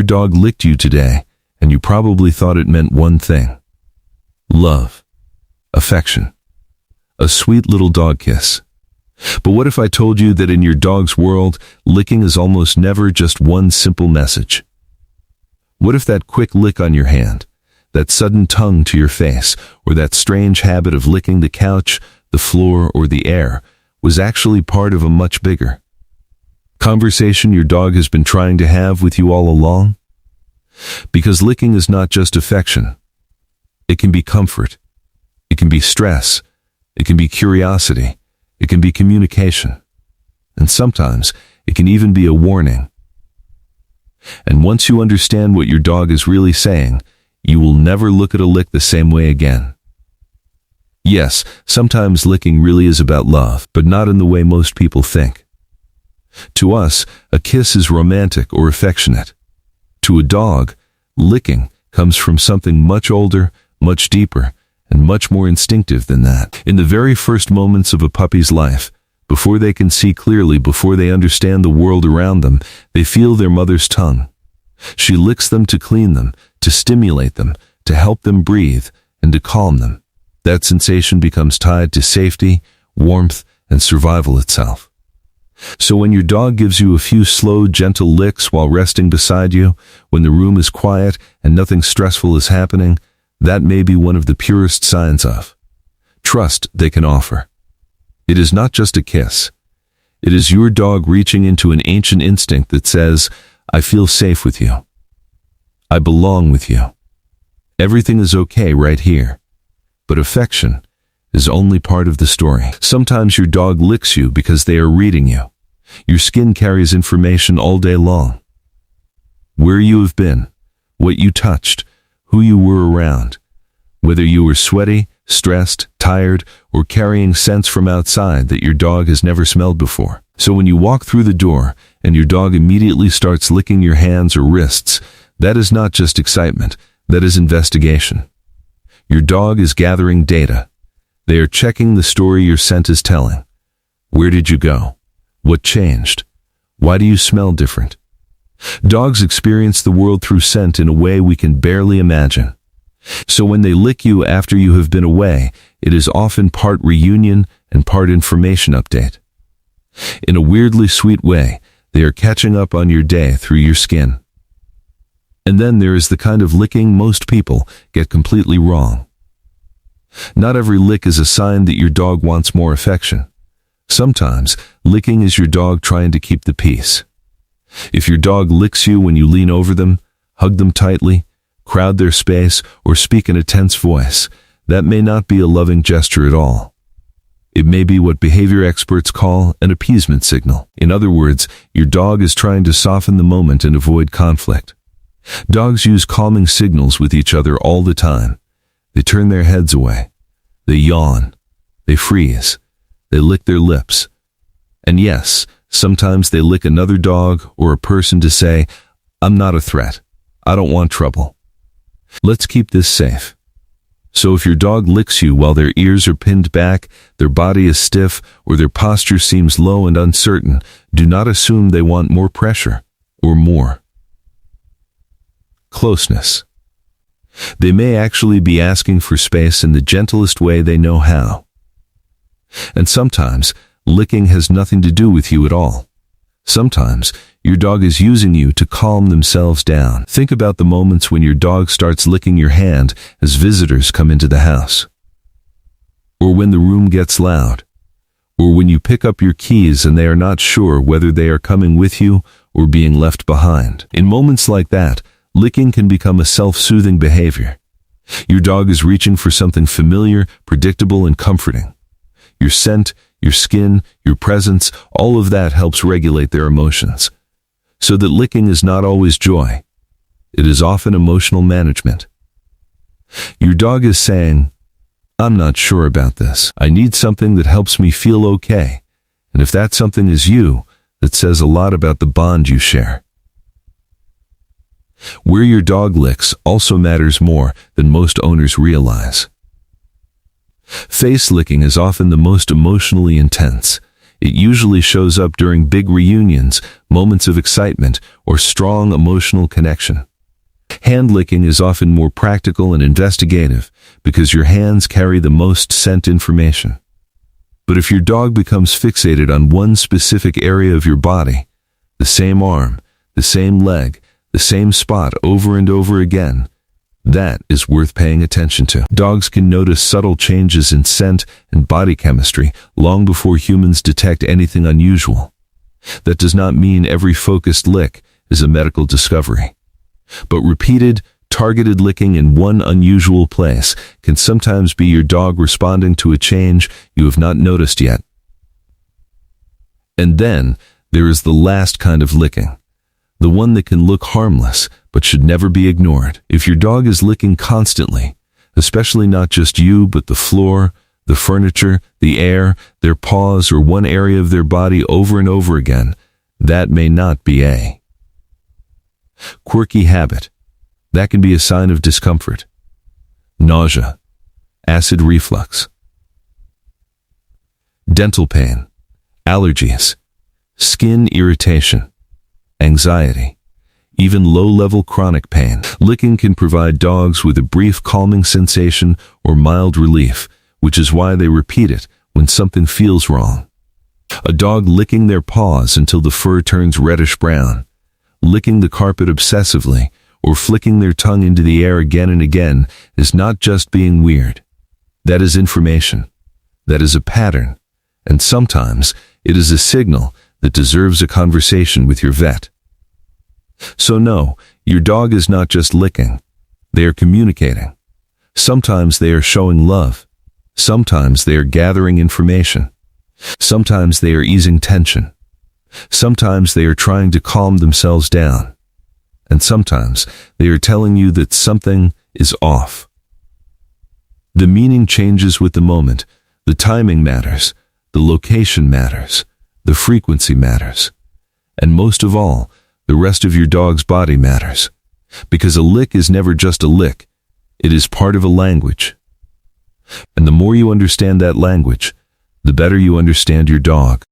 Your dog licked you today, and you probably thought it meant one thing: love, affection, a sweet little dog kiss. But what if I told you that in your dog's world, licking is almost never just one simple message? What if that quick lick on your hand, that sudden tongue to your face, or that strange habit of licking the couch, the floor, or the air was actually part of a much bigger conversation your dog has been trying to have with you all along? Because licking is not just affection. It can be comfort. It can be stress. It can be curiosity. It can be communication. And sometimes it can even be a warning. And once you understand what your dog is really saying, you will never look at a lick the same way again. Yes, sometimes licking really is about love, but not in the way most people think. To us, a kiss is romantic or affectionate. To a dog, licking comes from something much older, much deeper, and much more instinctive than that. In the very first moments of a puppy's life, before they can see clearly, before they understand the world around them, they feel their mother's tongue. She licks them to clean them, to stimulate them, to help them breathe, and to calm them. That sensation becomes tied to safety, warmth, and survival itself. So when your dog gives you a few slow, gentle licks while resting beside you, when the room is quiet and nothing stressful is happening, that may be one of the purest signs of trust they can offer. It is not just a kiss. It is your dog reaching into an ancient instinct that says, "I feel safe with you. I belong with you. Everything is okay right here." But affection is only part of the story. Sometimes your dog licks you because they are reading you. Your skin carries information all day long. Where you have been, what you touched, who you were around, whether you were sweaty, stressed, tired, or carrying scents from outside that your dog has never smelled before. So when you walk through the door and your dog immediately starts licking your hands or wrists, that is not just excitement, that is investigation. Your dog is gathering data. They are checking the story your scent is telling. Where did you go? What changed? Why do you smell different? Dogs experience the world through scent in a way we can barely imagine. So when they lick you after you have been away, it is often part reunion and part information update. In a weirdly sweet way, they are catching up on your day through your skin. And then there is the kind of licking most people get completely wrong. Not every lick is a sign that your dog wants more affection. Sometimes, licking is your dog trying to keep the peace. If your dog licks you when you lean over them, hug them tightly, crowd their space, or speak in a tense voice, that may not be a loving gesture at all. It may be what behavior experts call an appeasement signal. In other words, your dog is trying to soften the moment and avoid conflict. Dogs use calming signals with each other all the time. They turn their heads away. They yawn. They freeze. They lick their lips. And yes, sometimes they lick another dog or a person to say, "I'm not a threat. I don't want trouble. Let's keep this safe." So if your dog licks you while their ears are pinned back, their body is stiff, or their posture seems low and uncertain, do not assume they want more pressure or more closeness. They may actually be asking for space in the gentlest way they know how. And sometimes, licking has nothing to do with you at all. Sometimes, your dog is using you to calm themselves down. Think about the moments when your dog starts licking your hand as visitors come into the house. Or when the room gets loud. Or when you pick up your keys and they are not sure whether they are coming with you or being left behind. In moments like that, licking can become a self-soothing behavior. Your dog is reaching for something familiar, predictable, and comforting. Your scent, your skin, your presence, all of that helps regulate their emotions. So that licking is not always joy. It is often emotional management. Your dog is saying, "I'm not sure about this. I need something that helps me feel okay." And if that something is you, that says a lot about the bond you share. Where your dog licks also matters more than most owners realize. Face licking is often the most emotionally intense. It usually shows up during big reunions, moments of excitement, or strong emotional connection. Hand licking is often more practical and investigative because your hands carry the most scent information. But if your dog becomes fixated on one specific area of your body, the same arm, the same leg, the same spot over and over again, that is worth paying attention to. Dogs can notice subtle changes in scent and body chemistry long before humans detect anything unusual. That does not mean every focused lick is a medical discovery. But repeated, targeted licking in one unusual place can sometimes be your dog responding to a change you have not noticed yet. And then there is the last kind of licking, the one that can look harmless but should never be ignored. If your dog is licking constantly, especially not just you but the floor, the furniture, the air, their paws, or one area of their body over and over again, that may not be a quirky habit. That can be a sign of discomfort, nausea, acid reflux, dental pain, allergies, skin irritation, anxiety, even low-level chronic pain. Licking can provide dogs with a brief calming sensation or mild relief, which is why they repeat it when something feels wrong. A dog licking their paws until the fur turns reddish-brown, licking the carpet obsessively, or flicking their tongue into the air again and again is not just being weird. That is information. That is a pattern. And sometimes it is a signal that deserves a conversation with your vet. So no, your dog is not just licking. They are communicating. Sometimes they are showing love. Sometimes they are gathering information. Sometimes they are easing tension. Sometimes they are trying to calm themselves down. And sometimes they are telling you that something is off. The meaning changes with the moment. The timing matters. The location matters. The frequency matters. And most of all, the rest of your dog's body matters. Because a lick is never just a lick. It is part of a language. And the more you understand that language, the better you understand your dog.